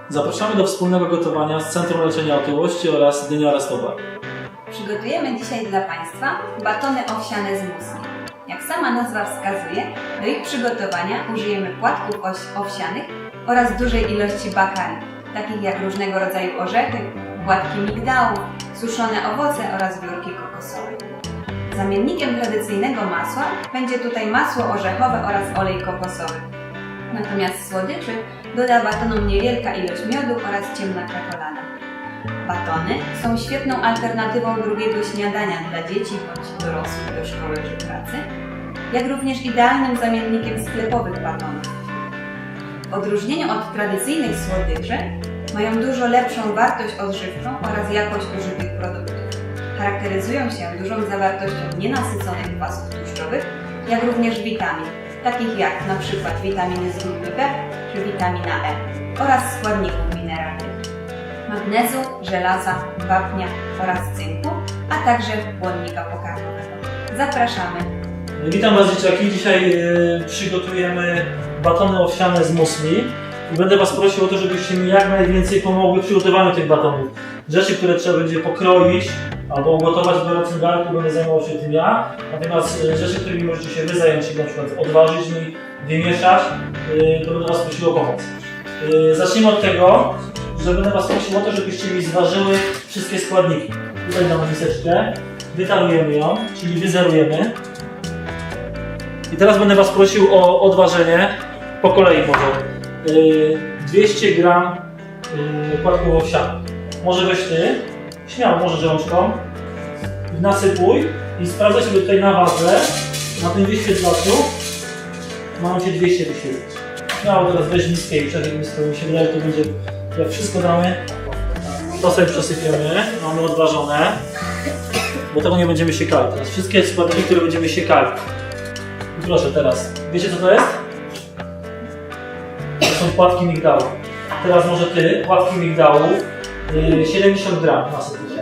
Zapraszamy do wspólnego gotowania z Centrum Leczenia Otyłości oraz Dynia Rastowa. Przygotujemy dzisiaj dla Państwa batony owsiane z musli. Jak sama nazwa wskazuje, do ich przygotowania użyjemy płatków owsianych oraz dużej ilości bakarii, takich jak różnego rodzaju orzechy, płatki migdałów, suszone owoce oraz wiórki kokosowe. Zamiennikiem tradycyjnego masła będzie tutaj masło orzechowe oraz olej kokosowy. Natomiast słodyczy doda batonom niewielka ilość miodu oraz ciemna czekolada. Batony są świetną alternatywą drugiego śniadania dla dzieci bądź dorosłych do szkoły czy pracy, jak również idealnym zamiennikiem sklepowych batonów. W odróżnieniu od tradycyjnych słodyczy mają dużo lepszą wartość odżywczą oraz jakość użytych produktów. Charakteryzują się dużą zawartością nienasyconych kwasów tłuszczowych, jak również witamin, takich jak np. witaminy z grupy B czy witamina E oraz składników mineralnych, magnezu, żelaza, wapnia oraz cynku, a także błonnika pokarmowego. Zapraszamy! Witam Was, dzieciaki. Dzisiaj przygotujemy batony owsiane z musli i będę Was prosił o to, żebyście mi jak najwięcej pomogły w przygotowaniu tych batonów. Rzeczy, które trzeba będzie pokroić albo ugotować w gorącym garnku, będę zajmował się tym ja. Natomiast rzeczy, którymi możecie się Wy zająć, czyli na przykład odważyć mi, wymieszać, to będę Was prosił o pomoc. Zacznijmy od tego, że będę Was prosił o to, żebyście mi zważyły wszystkie składniki. Tutaj damy miseczkę, wytarujemy ją, czyli wyzerujemy. I teraz będę Was prosił o odważenie po kolei może. 200 g płatków owsianych. Może weź Ty, śmiało, może rączką. Nasypuj i sprawdzaj sobie tutaj na wadze, na tym wyświetlaczu. Mam Cię 200 wyświetlić. Śmiało teraz weź miskę i przed miską. Mi się wydaje, że to będzie, jak wszystko damy, to sobie przesypiemy. Mamy odważone, bo tego nie będziemy siekali. Teraz wszystkie składniki, które będziemy siekali. Proszę teraz, wiecie co to jest? To są płatki migdałów. Teraz może Ty, płatki migdałów, 70 g nasypić.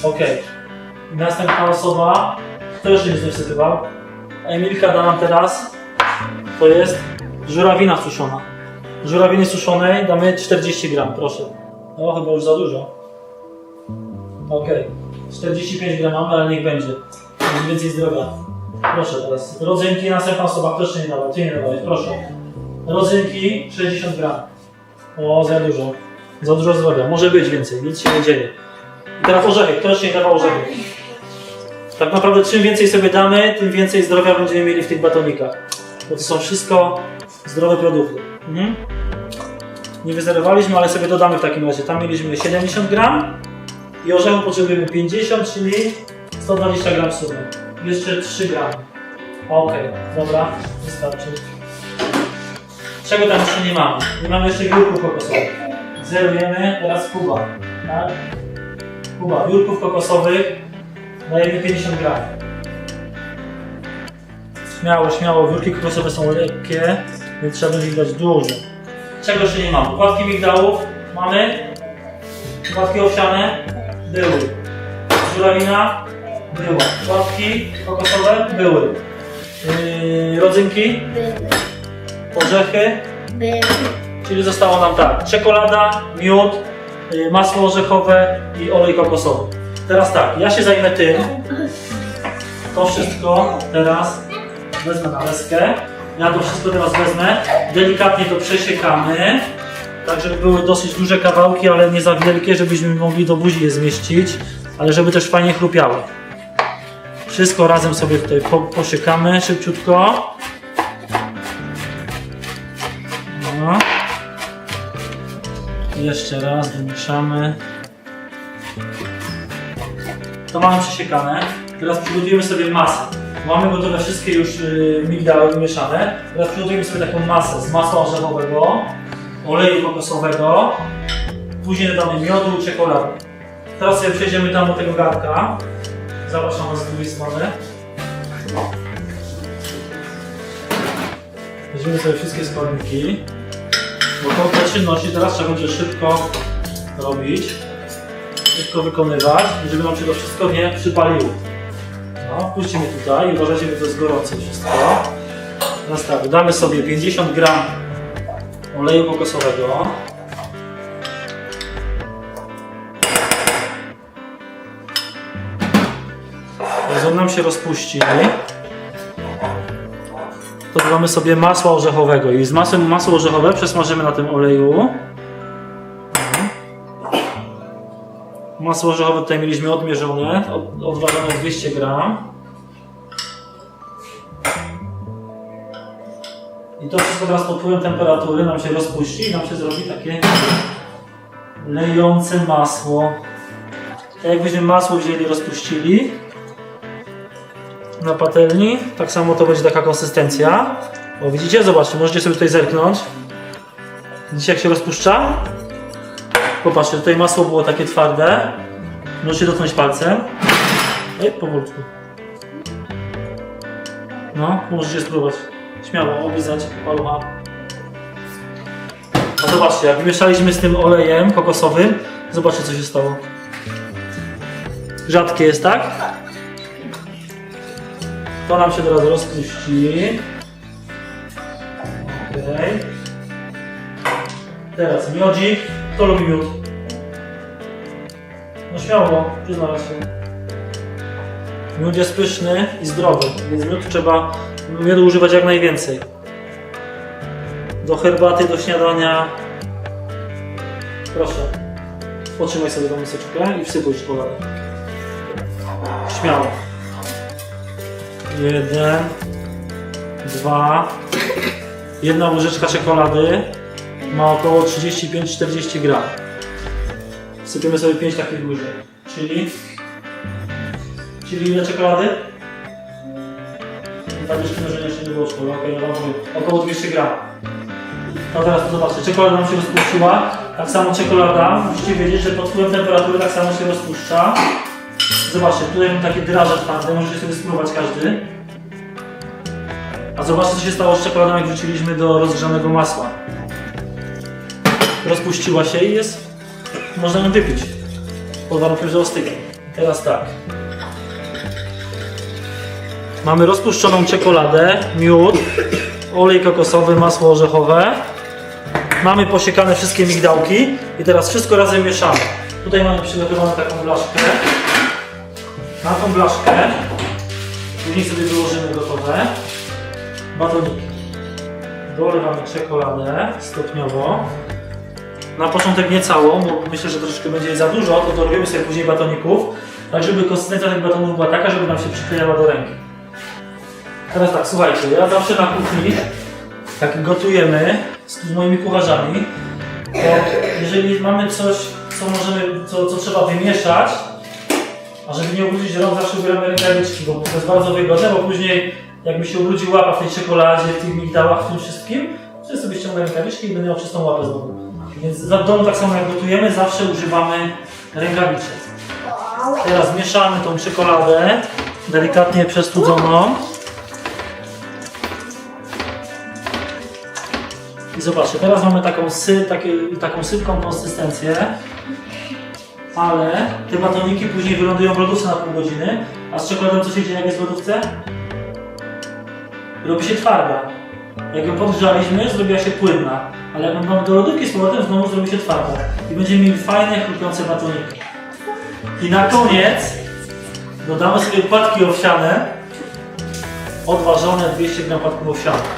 Ok. I następna osoba, kto jeszcze nic nie wsypywał? Emilka da nam teraz, to jest żurawina suszona. Żurawiny suszonej damy 40 g, proszę. No chyba już za dużo. Ok. 45 g mamy, ale niech będzie. Mniej więcej zdrowia. Proszę teraz. Rodzynki, następna osoba. Kto jeszcze nie dawał? Ty nie dawałeś, proszę. Rodzynki 60 g. O, za dużo. Za dużo zdrowia. Może być więcej, nic się nie dzieje. I teraz orzechy. Kto jeszcze nie dawał orzechy? Tak naprawdę czym więcej sobie damy, tym więcej zdrowia będziemy mieli w tych batonikach. Bo to są wszystko zdrowe produkty. Nie wyzerowaliśmy, ale sobie dodamy w takim razie. Tam mieliśmy 70 g i orzechu potrzebujemy 50, czyli 120 g sumie. Jeszcze 3 g. Ok, dobra, wystarczy. Czego tam jeszcze nie mamy? Nie mamy jeszcze wiórków kokosowych. Zerujemy, teraz Kuba. Tak? Kuba, wiórków kokosowych dajemy 50 g. Śmiało, śmiało, wiórki kokosowe są lekkie, więc trzeba będzie ich dać dużo. Czego jeszcze nie mamy? Płatki migdałów mamy. Płatki owsiane były. Żurawina była. Płatki kokosowe były. Rodzynki? Orzechy? Czyli zostało nam tak. Czekolada, miód, masło orzechowe i olej kokosowy. Teraz tak, ja się zajmę tym. To wszystko teraz wezmę na deskę. Ja to wszystko teraz wezmę. Delikatnie to przesiekamy. Tak, żeby były dosyć duże kawałki, ale nie za wielkie, żebyśmy mogli do buzi je zmieścić. Ale żeby też fajnie chrupiały. Wszystko razem sobie tutaj posiekamy szybciutko. No. Jeszcze raz wymieszamy. To mamy przesiekane. Teraz przygotujemy sobie masę. Mamy gotowe wszystkie już migdały wymieszane. Teraz przygotujemy sobie taką masę z masła orzechowego, oleju kokosowego, później dodamy miodu i czekolady. Teraz sobie przejdziemy tam do tego garnka. Zapraszam Was z drugiej strony. Weźmiemy sobie wszystkie składniki. Bo tą czynności teraz trzeba będzie szybko robić, szybko wykonywać, żeby nam się to wszystko nie przypaliło. No, wpuśćcie mnie tutaj i uważajcie, bo to jest gorące wszystko. Teraz tak, damy sobie 50 g oleju kokosowego. Jak on nam się rozpuści, to dodamy sobie masła orzechowego i z masło orzechowe przesmażymy na tym oleju. Masło orzechowe tutaj mieliśmy odmierzone, odważone 200 gram. I to wszystko teraz pod wpływem temperatury nam się rozpuści i nam się zrobi takie lejące masło. Tak jakbyśmy masło wzięli, rozpuścili na patelni, tak samo to będzie taka konsystencja. O, widzicie? Zobaczcie, możecie sobie tutaj zerknąć. Widzicie, jak się rozpuszcza? Popatrzcie, tutaj masło było takie twarde. Możecie dotknąć palcem. Powolutku. No, możecie spróbować. Śmiało, oblizać palucha. A zobaczcie, jak wymieszaliśmy z tym olejem kokosowym, zobaczcie, co się stało. Rzadkie jest, tak? To nam się teraz rozpuści. Okay. Teraz miodzik. Kto lubi miód? No śmiało, przyznać się. Miód jest pyszny i zdrowy, więc trzeba miodu używać jak najwięcej. Do herbaty, do śniadania. Proszę. Otrzymaj sobie tą miseczkę i wsypuj czekoladę. Śmiało. 1, 2. Jedna łyżeczka czekolady ma około 35-40 gram. Wsypiemy sobie 5 takich łyżek. Czyli ile czekolady? Tabliczki mnożenia jeszcze nie było szkoły, około 200 gram. No teraz to zobaczcie, czekolada nam się rozpuściła. Tak samo czekolada, musicie wiedzieć, że pod wpływem temperatury tak samo się rozpuszcza. Zobaczcie, tutaj mam takie draże twarde, możecie sobie spróbować każdy. A zobaczcie, co się stało z czekoladą, jak wrzuciliśmy do rozgrzanego masła. Rozpuściła się i jest... można ją wypić. Pod warunkiem, że ostygnie. Teraz tak. Mamy rozpuszczoną czekoladę, miód, olej kokosowy, masło orzechowe. Mamy posiekane wszystkie migdałki i teraz wszystko razem mieszamy. Tutaj mamy przygotowaną taką blaszkę. Na tą blaszkę później sobie wyłożymy gotowe batoniki. Dolewamy czekoladę stopniowo. Na początek nie całą, bo myślę, że troszeczkę będzie jej za dużo, to dorobimy sobie później batoników, tak żeby konsystencja tych batonów była taka, żeby nam się przyklejała do ręki. Teraz tak, słuchajcie, ja zawsze na kuchni, jak gotujemy z moimi kucharzami, to jeżeli mamy coś, co trzeba wymieszać, a żeby nie ubrudzić rąk, zawsze ubieramy rękawiczki, bo to jest bardzo wygodne, bo później jakby się ubrudził łapa w tej czekoladzie, w tych migdałach, w tym wszystkim, to sobie ściągnę rękawiczki i będę miał czystą łapę znowu. Więc w domu tak samo jak gotujemy, zawsze używamy rękawiczek. Teraz mieszamy tą czekoladę, delikatnie przestudzoną. I zobaczcie, teraz mamy taką sypką konsystencję, ale te batoniki później wylądują w lodówce na pół godziny, a z czekoladą co się dzieje, jak jest w lodówce? Robi się twarda. Jak ją podgrzaliśmy, zrobiła się płynna, ale jak ją mamy do lodówki z powrotem, znowu zrobi się twarda. I będziemy mieli fajne, chrupiące batoniki. I na koniec dodamy sobie płatki owsiane, odważone 200 gram płatków owsianych.